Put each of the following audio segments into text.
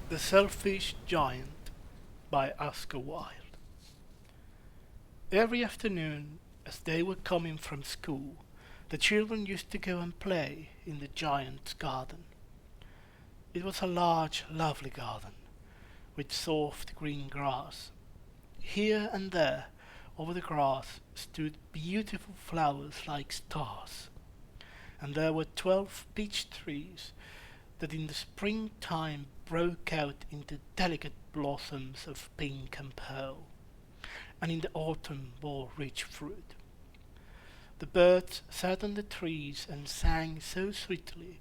The Selfish Giant by Oscar Wilde. Every afternoon, as they were coming from school, the children used to go and play in the giant's garden. It was a large, lovely garden, with soft green grass. Here and there, over the grass, stood beautiful flowers like stars, and there were 12 peach trees that in the springtime broke out into delicate blossoms of pink and pearl, and in the autumn bore rich fruit. The birds sat on the trees and sang so sweetly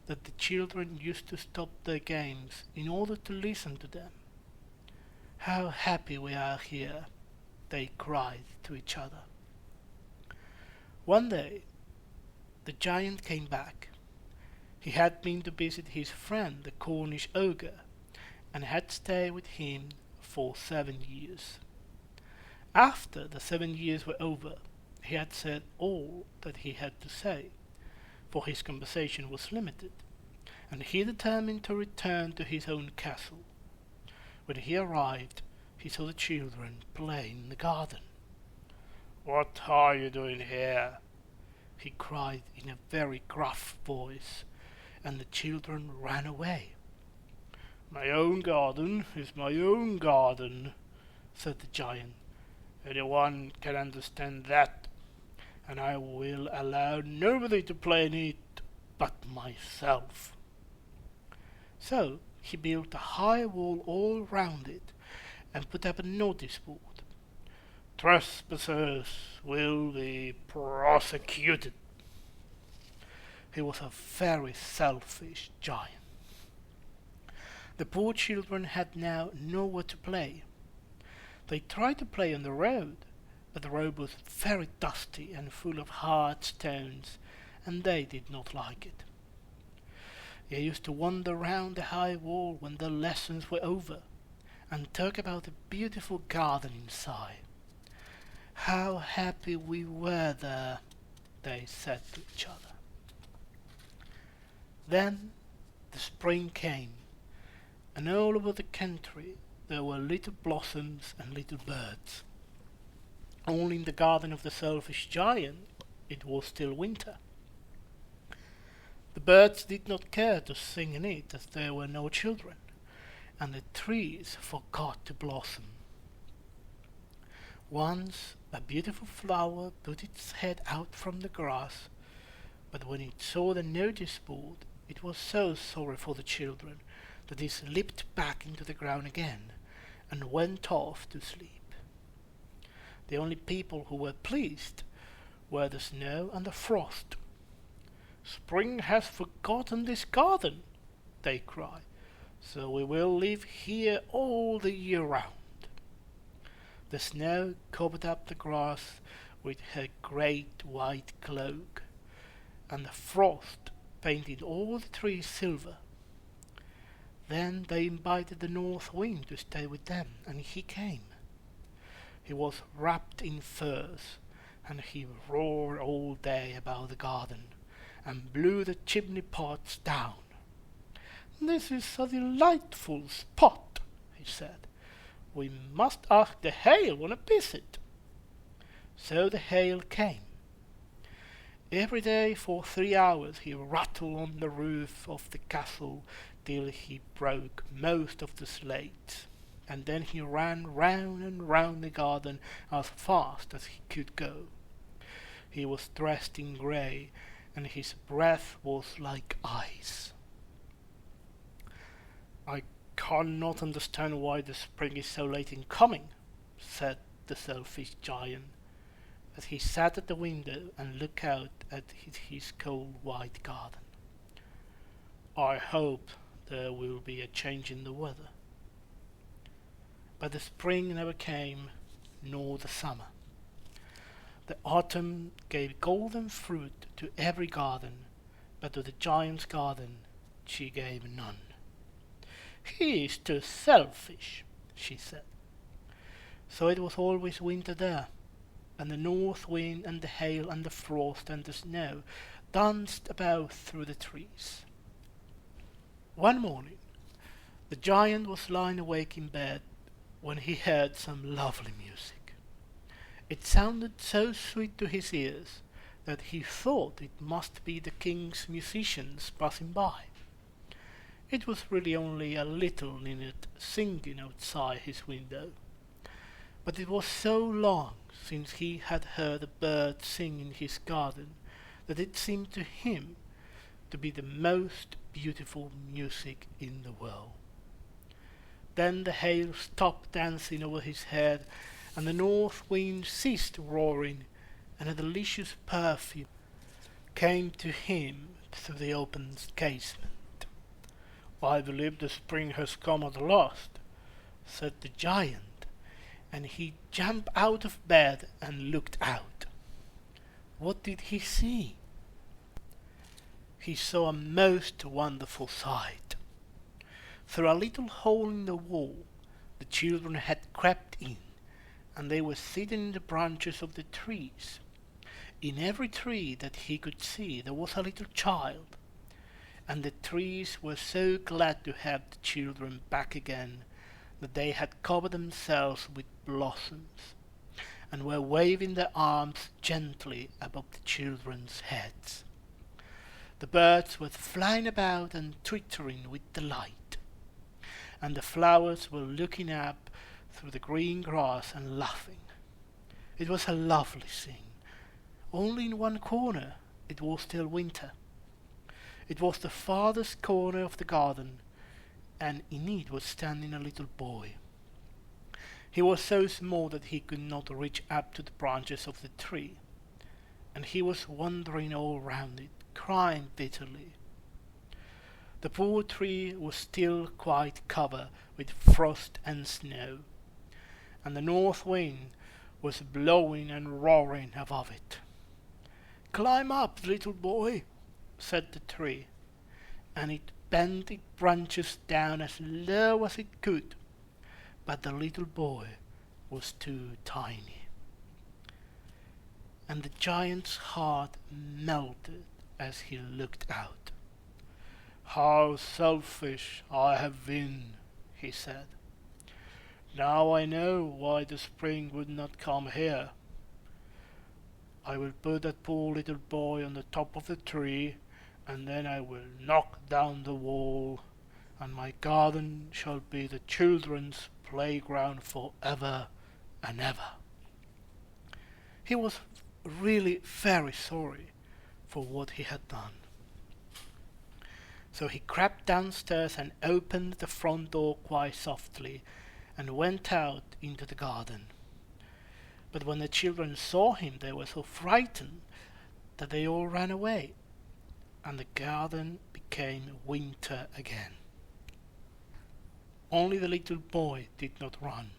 that the children used to stop their games in order to listen to them. "How happy we are here!" they cried to each other. One day the giant came back. He had been to visit his friend the Cornish ogre, and had stayed with him for 7 years. After the 7 years were over, he had said all that he had to say, for his conversation was limited, and he determined to return to his own castle. When he arrived, he saw the children playing in the garden. "What are you doing here?" he cried in a very gruff voice, and the children ran away. "My own garden is my own garden," said the giant. "Anyone can understand that, and I will allow nobody to play in it but myself." So he built a high wall all round it, and put up a notice board. "Trespassers will be prosecuted." He was a very selfish giant. The poor children had now nowhere to play. They tried to play on the road, but the road was very dusty and full of hard stones, and they did not like it. They used to wander round the high wall when their lessons were over, and talk about the beautiful garden inside. "How happy we were there," they said to each other. Then the spring came, and all over the country there were little blossoms and little birds. Only in the garden of the selfish giant it was still winter. The birds did not care to sing in it, as there were no children, and the trees forgot to blossom. Once a beautiful flower put its head out from the grass, but when it saw the notice board it was so sorry for the children that it slipped back into the ground again and went off to sleep. The only people who were pleased were the snow and the frost. "Spring has forgotten this garden," they cried, "so we will live here all the year round." The snow covered up the grass with her great white cloak, and the frost painted all the trees silver. Then they invited the north wind to stay with them, and he came. He was wrapped in furs, and he roared all day about the garden, and blew the chimney pots down. "This is a delightful spot," he said. "We must ask the hail on a visit." So the hail came. Every day for 3 hours he rattled on the roof of the castle till he broke most of the slates, and then he ran round and round the garden as fast as he could go. He was dressed in grey, and his breath was like ice. "I cannot understand why the spring is so late in coming," said the selfish giant, as he sat at the window and looked out at his cold white garden. "I hope there will be a change in the weather." But the spring never came, nor the summer. The autumn gave golden fruit to every garden, but to the giant's garden she gave none. "He is too selfish," she said. So it was always winter there, and the north wind and the hail and the frost and the snow danced about through the trees. One morning The giant was lying awake in bed when he heard some lovely music. It sounded so sweet to his ears that he thought it must be the king's musicians passing by. It was really only a little linnet singing outside his window, but it was so long since he had heard a bird sing in his garden that it seemed to him to be the most beautiful music in the world. Then the hail stopped dancing over his head, and the north wind ceased roaring, and a delicious perfume came to him through the open casement. "I believe the spring has come at last," said the giant, and he jumped out of bed and looked out. What did he see? He saw a most wonderful sight. Through a little hole in the wall, the children had crept in, and they were sitting in the branches of the trees. In every tree that he could see there was a little child, and the trees were so glad to have the children back again that they had covered themselves with blossoms, and were waving their arms gently above the children's heads. The birds were flying about and twittering with delight, and the flowers were looking up through the green grass and laughing. It was a lovely scene. Only in one corner it was still winter. It was the farthest corner of the garden, and in it was standing a little boy. He was so small that he could not reach up to the branches of the tree, and he was wandering all round it, crying bitterly. The poor tree was still quite covered with frost and snow, and the north wind was blowing and roaring above it. "Climb up, little boy," said the tree, and it bent its branches down as low as it could, but the little boy was too tiny. And the giant's heart melted as he looked out. "How selfish I have been," he said. "Now I know why the spring would not come here. I will put that poor little boy on the top of the tree, and then I will knock down the wall, and my garden shall be the children's playground forever and ever." He was really very sorry for what he had done. So he crept downstairs and opened the front door quite softly and went out into the garden. But when the children saw him, they were so frightened that they all ran away, and the garden became winter again. Only the little boy did not run,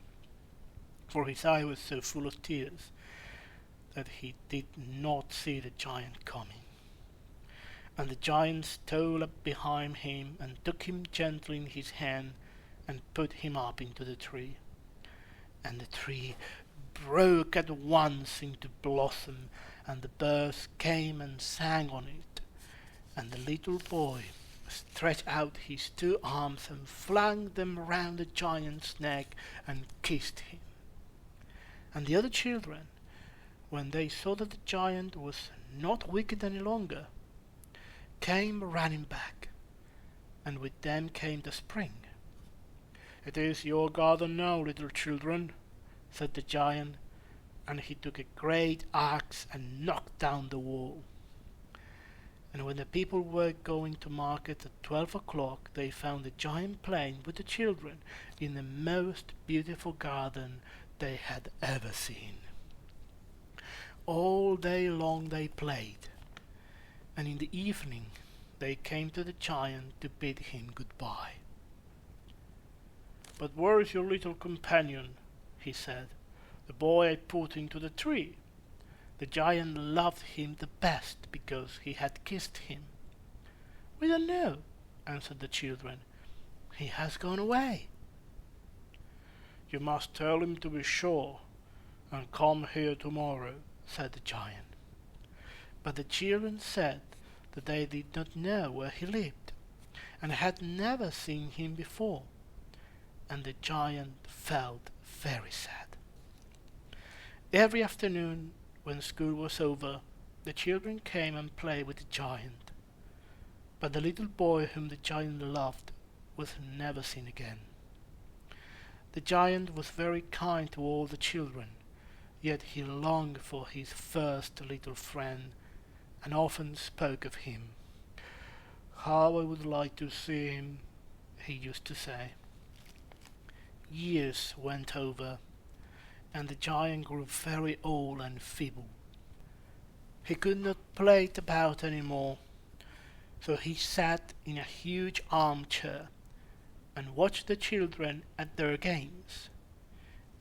for his eye was so full of tears that he did not see the giant coming. And the giant stole up behind him and took him gently in his hand and put him up into the tree. And the tree broke at once into blossom, and the birds came and sang on it, and the little boy stretched out his two arms and flung them round the giant's neck and kissed him. And the other children, when they saw that the giant was not wicked any longer, came running back, and with them came the spring. "It is your garden now, little children," said the giant, and he took a great axe and knocked down the wall. And when the people were going to market at 12 o'clock, they found the giant playing with the children in the most beautiful garden they had ever seen. All day long they played, and in the evening they came to the giant to bid him goodbye. "But where is your little companion?" he said. "The boy I put into the tree." The giant loved him the best because he had kissed him. "We don't know," answered the children. "He has gone away." "You must tell him to be sure and come here tomorrow," said the giant. But the children said that they did not know where he lived, and had never seen him before, and the giant felt very sad. Every afternoon, when school was over, the children came and played with the giant, but the little boy whom the giant loved was never seen again. The giant was very kind to all the children, yet he longed for his first little friend and often spoke of him. "How I would like to see him," he used to say. Years went over, and the giant grew very old and feeble. He could not play about any more, so he sat in a huge armchair and watched the children at their games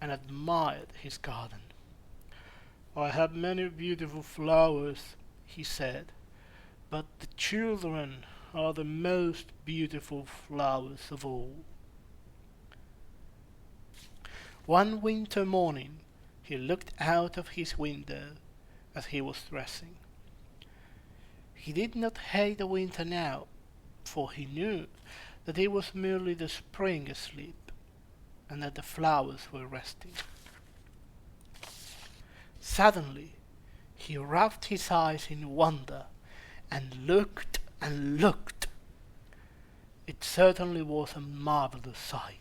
and admired his garden. "I have many beautiful flowers," he said, "but the children are the most beautiful flowers of all." One winter morning he looked out of his window as he was dressing. He did not hate the winter now, for he knew that it was merely the spring asleep, and that the flowers were resting. Suddenly he rubbed his eyes in wonder and looked and looked. It certainly was a marvelous sight.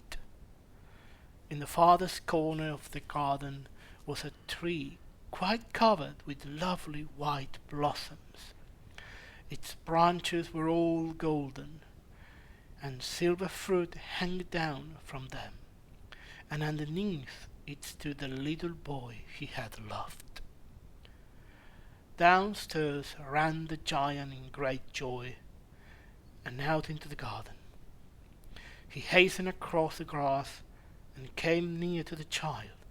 In the farthest corner of the garden was a tree quite covered with lovely white blossoms. Its branches were all golden, and silver fruit hung down from them, and underneath it stood the little boy he had loved. Downstairs ran the giant in great joy, and out into the garden. He hastened across the grass and came near to the child,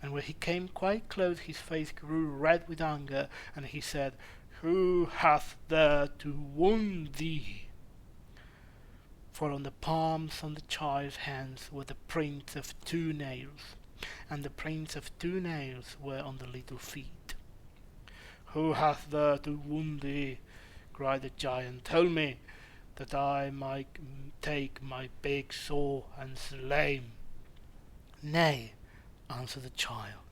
and when he came quite close his face grew red with anger, and he said, "Who hath dared to wound thee?" For on the palms of the child's hands were the prints of 2 nails, and the prints of 2 nails were on the little feet. "Who hath dared to wound thee?" cried the giant. "Tell me, that I might take my big sword and slay him." "Nay," answered the child,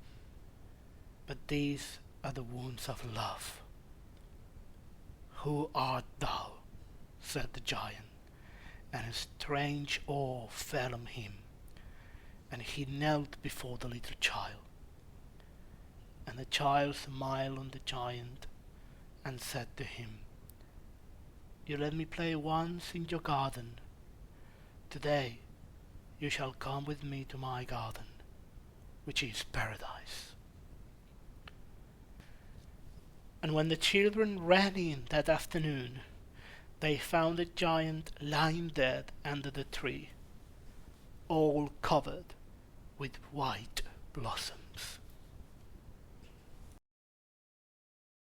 "but these are the wounds of love." "Who art thou?" said the giant, and a strange awe fell on him, and he knelt before the little child. And the child smiled on the giant and said to him, "You let me play once in your garden. Today you shall come with me to my garden, which is paradise." And when the children ran in that afternoon, they found the giant lying dead under the tree, all covered with white blossoms.